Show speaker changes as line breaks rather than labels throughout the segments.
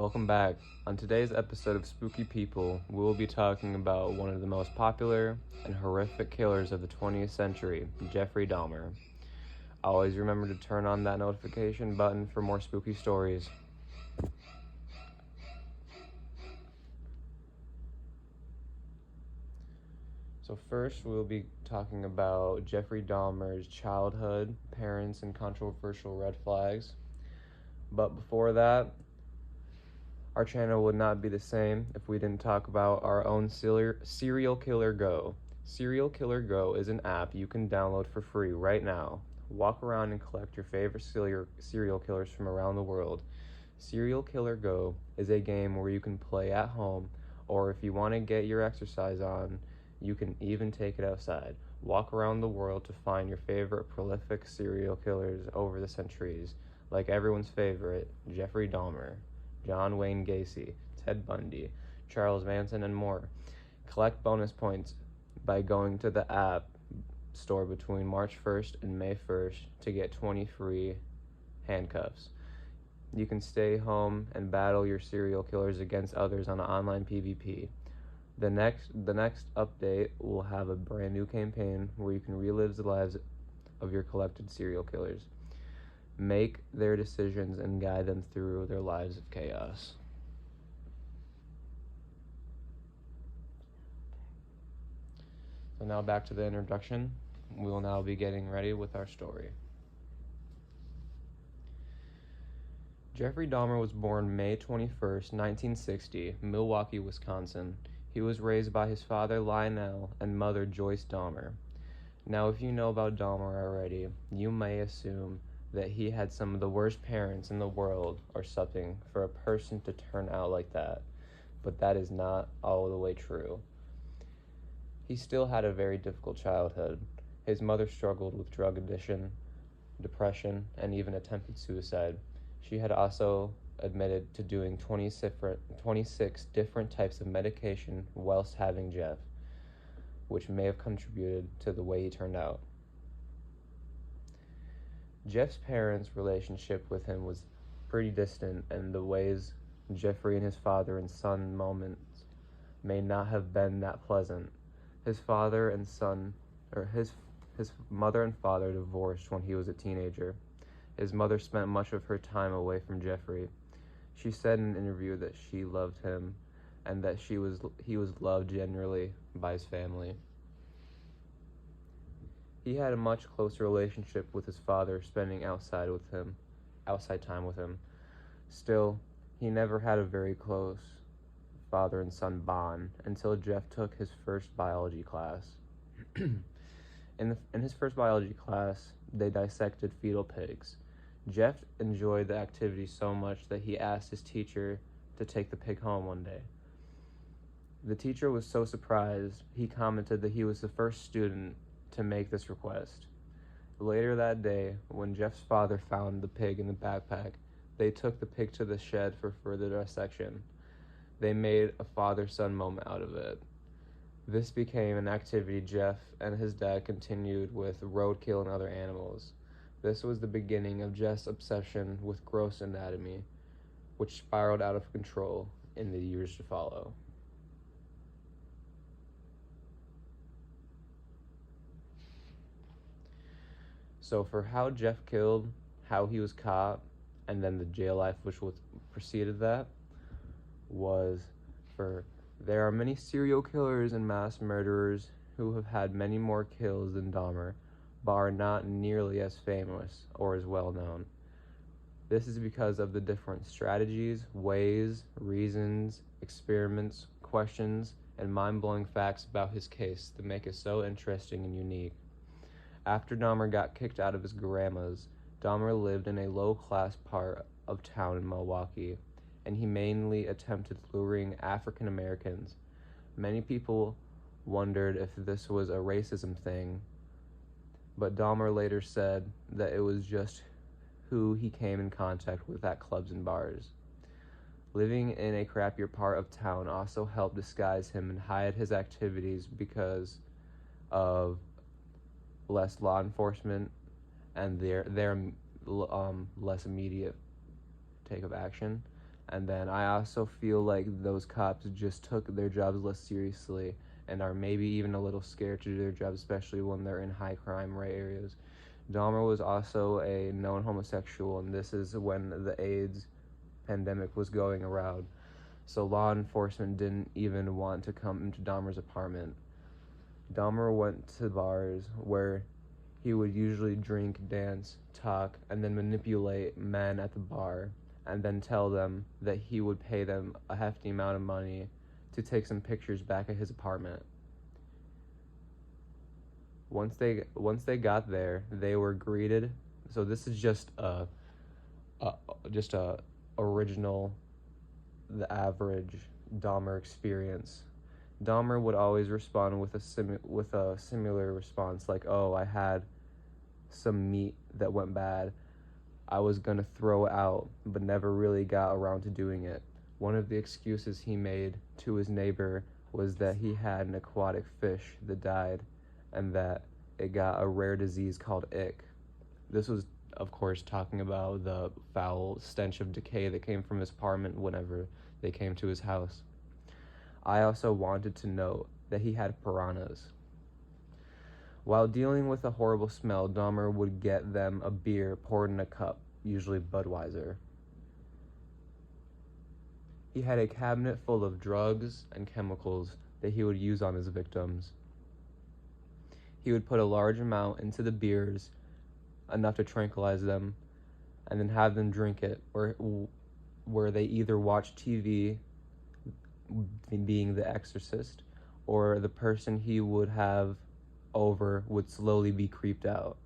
Welcome back. On today's episode of Spooky People, we will be talking about one of the most popular and horrific killers of the 20th century, Jeffrey Dahmer. Always remember to turn on that notification button for more spooky stories. So first, we'll be talking about Jeffrey Dahmer's childhood, parents, and controversial red flags. But before that, our channel would not be the same if we didn't talk about our own Serial Killer Go. Serial Killer Go is an app you can download for free right now. Walk around and collect your favorite serial killers from around the world. Serial Killer Go is a game where you can play at home, or if you want to get your exercise on, you can even take it outside. Walk around the world to find your favorite prolific serial killers over the centuries, like everyone's favorite, Jeffrey Dahmer, John Wayne Gacy, Ted Bundy, Charles Manson, and more. Collect bonus points by going to the app store between March 1st and May 1st to get 20 free handcuffs. You can stay home and battle your serial killers against others on an online PvP. The next update will have a brand new campaign where you can relive the lives of your collected serial killers. Make their decisions and guide them through their lives of chaos. So now back to the introduction. We will now be getting ready with our story. Jeffrey Dahmer was born May 21st, 1960, Milwaukee, Wisconsin. He was raised by his father Lionel and mother Joyce Dahmer. Now, if you know about Dahmer already, you may assume that he had some of the worst parents in the world or something for a person to turn out like that, but that is not all the way true. He still had a very difficult childhood. His mother struggled with drug addiction, depression, and even attempted suicide. She had also admitted to doing 26 different types of medication whilst having Jeff, which may have contributed to the way he turned out. Jeff's parents' relationship with him was pretty distant, and the ways Jeffrey and his father and son moments may not have been that pleasant. His mother and father divorced when he was a teenager. His mother spent much of her time away from Jeffrey. She said in an interview that she loved him and that he was loved generally by his family. He had a much closer relationship with his father, spending outside time with him. Still, he never had a very close father and son bond until Jeff took his first biology class. In his first biology class, they dissected fetal pigs. Jeff enjoyed the activity so much that he asked his teacher to take the pig home one day. The teacher was so surprised, he commented that he was the first student to make this request. Later that day, when Jeff's father found the pig in the backpack, they took the pig to the shed for further dissection. They made a father-son moment out of it. This became an activity Jeff and his dad continued with roadkill and other animals. This was the beginning of Jeff's obsession with gross anatomy, which spiraled out of control in the years to follow. So for how Jeff killed, how he was caught, and then the jail life which preceded that there are many serial killers and mass murderers who have had many more kills than Dahmer, but are not nearly as famous or as well known. This is because of the different strategies, ways, reasons, experiments, questions, and mind-blowing facts about his case that make it so interesting and unique. After Dahmer got kicked out of his grandma's, Dahmer lived in a low-class part of town in Milwaukee, and he mainly attempted luring African Americans. Many people wondered if this was a racism thing, but Dahmer later said that it was just who he came in contact with at clubs and bars. Living in a crappier part of town also helped disguise him and hide his activities because of less law enforcement and their less immediate take of action, And then I also feel like those cops just took their jobs less seriously and are maybe even a little scared to do their job, especially when they're in high crime rate areas. Dahmer was also a known homosexual, and this is when the AIDS pandemic was going around. So law enforcement didn't even want to come into Dahmer's apartment. Dahmer went to bars where he would usually drink, dance, talk, and then manipulate men at the bar, and then tell them that he would pay them a hefty amount of money to take some pictures back at his apartment. Once they got there, they were greeted. So this is just a original, the average Dahmer experience. Dahmer would always respond with a similar response, like, "Oh, I had some meat that went bad. I was gonna throw it out, but never really got around to doing it." One of the excuses he made to his neighbor was that he had an aquatic fish that died, and that it got a rare disease called ick. This was, of course, talking about the foul stench of decay that came from his apartment whenever they came to his house. I also wanted to note that he had piranhas. While dealing with a horrible smell, Dahmer would get them a beer poured in a cup, usually Budweiser. He had a cabinet full of drugs and chemicals that he would use on his victims. He would put a large amount into the beers, enough to tranquilize them, and then have them drink it, or where they either watch TV, being The Exorcist, or the person he would have over would slowly be creeped out.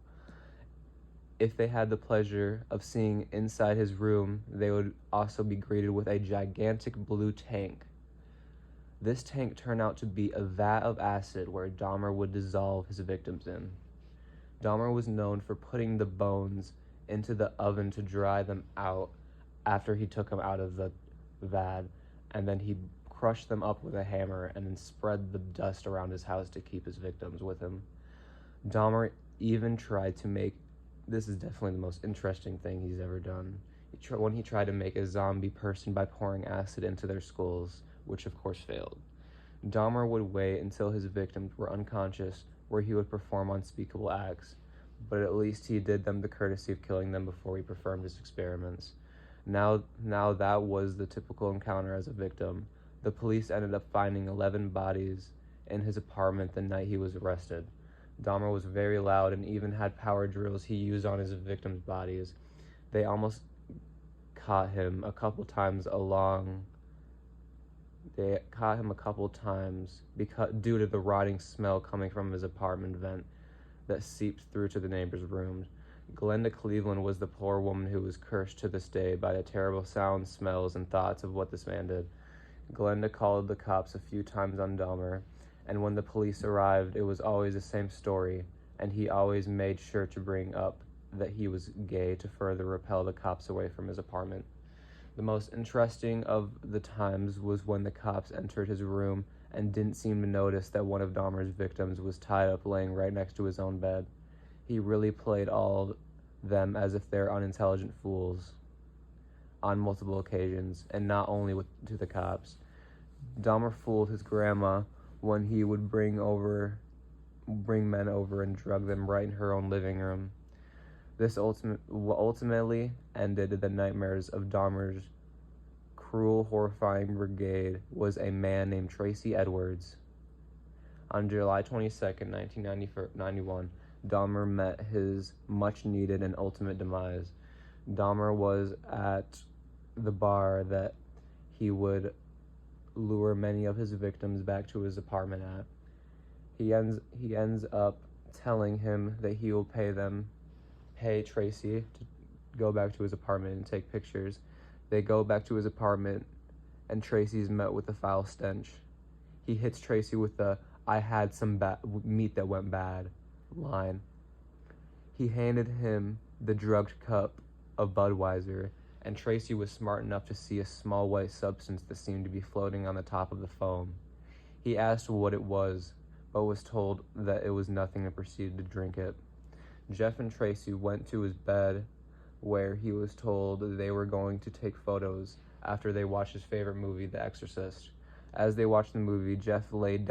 If they had the pleasure of seeing inside his room, they would also be greeted with a gigantic blue tank. This tank turned out to be a vat of acid where Dahmer would dissolve his victims in. Dahmer was known for putting the bones into the oven to dry them out after he took them out of the vat, and then he crushed them up with a hammer and then spread the dust around his house to keep his victims with him. Dahmer even tried to make, this is definitely the most interesting thing he's ever done, when he tried to make a zombie person by pouring acid into their skulls, which of course failed. Dahmer would wait until his victims were unconscious, where he would perform unspeakable acts, but at least he did them the courtesy of killing them before he performed his experiments. Now that was the typical encounter as a victim. The police ended up finding 11 bodies in his apartment the night he was arrested. Dahmer was very loud and even had power drills he used on his victims' bodies. They almost caught him a couple times due to the rotting smell coming from his apartment vent that seeped through to the neighbors' rooms. Glenda Cleveland was the poor woman who was cursed to this day by the terrible sounds, smells, and thoughts of what this man did. Glenda called the cops a few times on Dahmer, and when the police arrived, it was always the same story, and he always made sure to bring up that he was gay to further repel the cops away from his apartment. The most interesting of the times was when the cops entered his room and didn't seem to notice that one of Dahmer's victims was tied up laying right next to his own bed. He really played all of them as if they're unintelligent fools on multiple occasions, and not only to the cops. Dahmer fooled his grandma when he would bring men over and drug them right in her own living room. This ultimately ended the nightmares of Dahmer's cruel, horrifying brigade was a man named Tracy Edwards. On July 22nd, 1991, Dahmer met his much-needed and ultimate demise. Dahmer was at the bar that he would lure many of his victims back to his apartment at. He ends up telling him that he will pay Tracy to go back to his apartment and take pictures. They go back to his apartment, and Tracy's met with a foul stench. He hits Tracy with the "I had some meat that went bad" line. He handed him the drugged cup of Budweiser, and Tracy was smart enough to see a small white substance that seemed to be floating on the top of the foam. He asked what it was, but was told that it was nothing and proceeded to drink it. Jeff and Tracy went to his bed where he was told they were going to take photos after they watched his favorite movie, The Exorcist. As they watched the movie, Jeff laid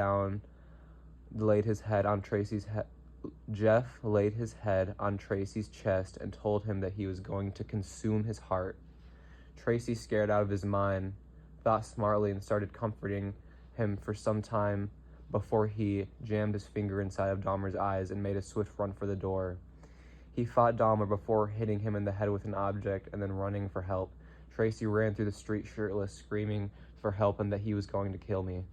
his head on Tracy's chest and told him that he was going to consume his heart. Tracy, scared out of his mind, thought smartly and started comforting him for some time before he jammed his finger inside of Dahmer's eyes and made a swift run for the door. He fought Dahmer before hitting him in the head with an object and then running for help. Tracy ran through the street shirtless, screaming for help and that he was going to kill me.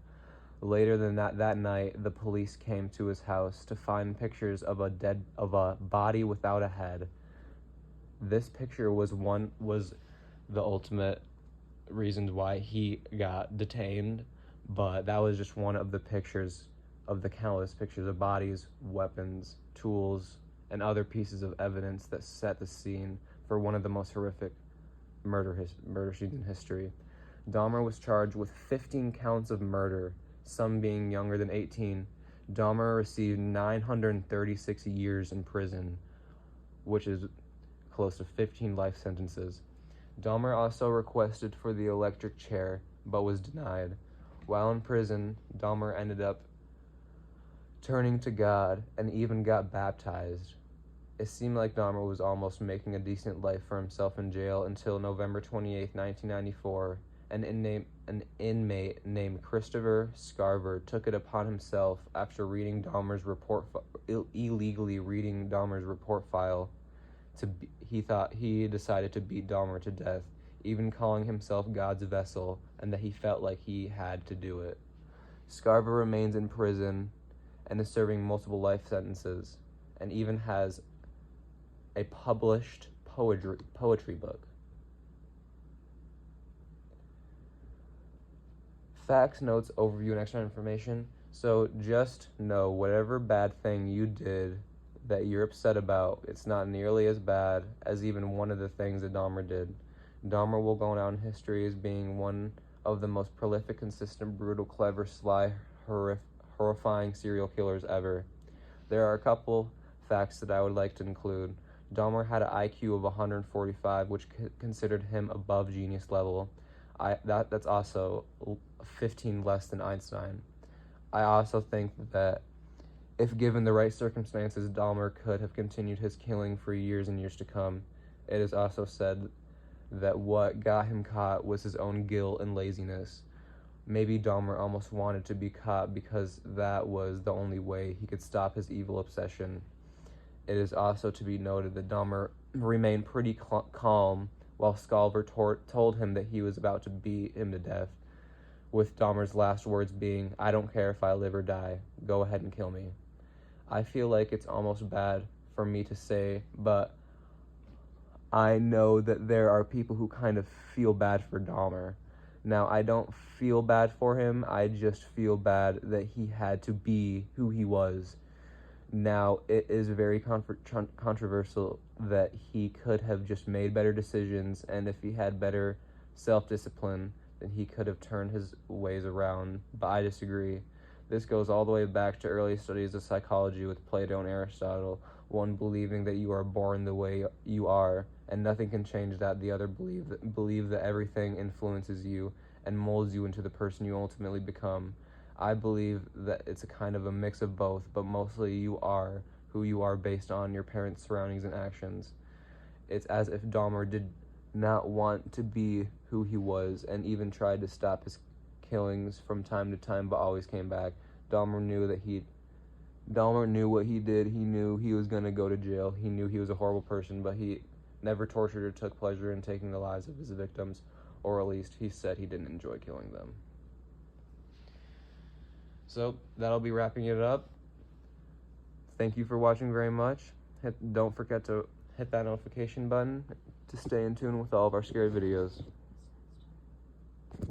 Later that night, the police came to his house to find pictures of a body without a head. This picture was the ultimate reasons why he got detained, but that was just one of the pictures of the countless pictures of bodies, weapons, tools, and other pieces of evidence that set the scene for one of the most horrific murder scenes in history. Dahmer was charged with 15 counts of murder, some being younger than 18. Dahmer received 936 years in prison, which is close to 15 life sentences. Dahmer also requested for the electric chair, but was denied. While in prison, Dahmer ended up turning to God and even got baptized. It seemed like Dahmer was almost making a decent life for himself in jail until November 28, 1994. An inmate named Christopher Scarver took it upon himself after reading Dahmer's illegally reading Dahmer's report file. He decided to beat Dahmer to death, even calling himself God's vessel, and that he felt like he had to do it. Scarver remains in prison and is serving multiple life sentences, and even has a published poetry book. Facts, notes, overview, and extra information. So just know whatever bad thing you did that you're upset about, it's not nearly as bad as even one of the things that Dahmer did. Dahmer will go down in history as being one of the most prolific, consistent, brutal, clever, sly, horrifying serial killers ever. There are a couple facts that I would like to include. Dahmer had an IQ of 145, which considered him above genius level. That's also 15 less than Einstein. I also think that if given the right circumstances, Dahmer could have continued his killing for years and years to come. It is also said that what got him caught was his own guilt and laziness. Maybe Dahmer almost wanted to be caught because that was the only way he could stop his evil obsession. It is also to be noted that Dahmer remained pretty calm while Scarver told him that he was about to beat him to death, with Dahmer's last words being, "I don't care if I live or die, go ahead and kill me." I feel like it's almost bad for me to say, but I know that there are people who kind of feel bad for Dahmer. Now, I don't feel bad for him, I just feel bad that he had to be who he was. Now, it is very controversial that he could have just made better decisions, and if he had better self-discipline, then he could have turned his ways around, but I disagree. This goes all the way back to early studies of psychology with Plato and Aristotle, one believing that you are born the way you are, and nothing can change that. The other believe that everything influences you and molds you into the person you ultimately become. I believe that it's a kind of a mix of both, but mostly you are who you are based on your parents' surroundings and actions. It's as if Dahmer did not want to be who he was and even tried to stop his killings from time to time, but always came back. Dahmer knew what he did. He knew he was going to go to jail. He knew he was a horrible person, but he never tortured or took pleasure in taking the lives of his victims, or at least he said he didn't enjoy killing them. So that'll be wrapping it up. Thank you for watching very much. Don't forget to hit that notification button to stay in tune with all of our scary videos.